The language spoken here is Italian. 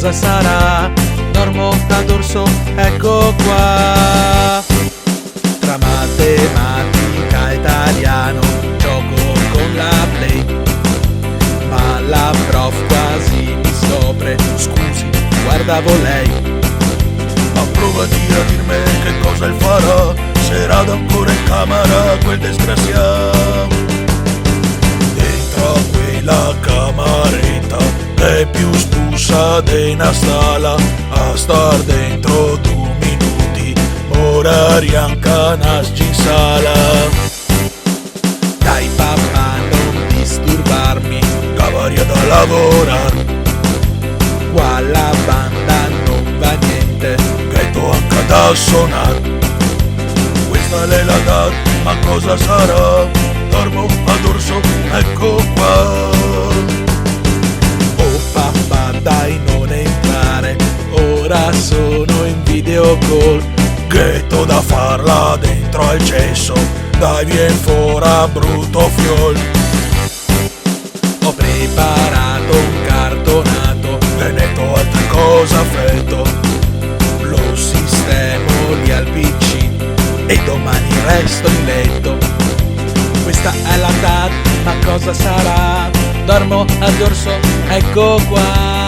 cosa sarà? Dormo a dorso, ecco qua. Tra matematica e italiano gioco con la play, ma la prof quasi mi sopra. Scusi, guardavo lei. Ma provati a dirmi che cosa il farà, se rada ancora in camera quel disgraziato. Dentro a quella camaretta è più spussa di una stala, a star dentro 2 minuti morari anche una sala. Dai papà, non disturbarmi, Cavaria da lavorare, qua la banda non va niente, ghetto anche da suonare. Questa è la data, ma cosa sarà? Dormo a dorso, ecco qua. oh papà dai non entrare, ora sono in video call. Ghetto da farla dentro al cesso, dai vien fora brutto fiol. Ho preparato un cartonato, Veneto altre cosa fetto, lo sistemo lì al PC e domani resto in letto. Questa è la data, ma cosa sarà? Dormo a dorso, ecco qua.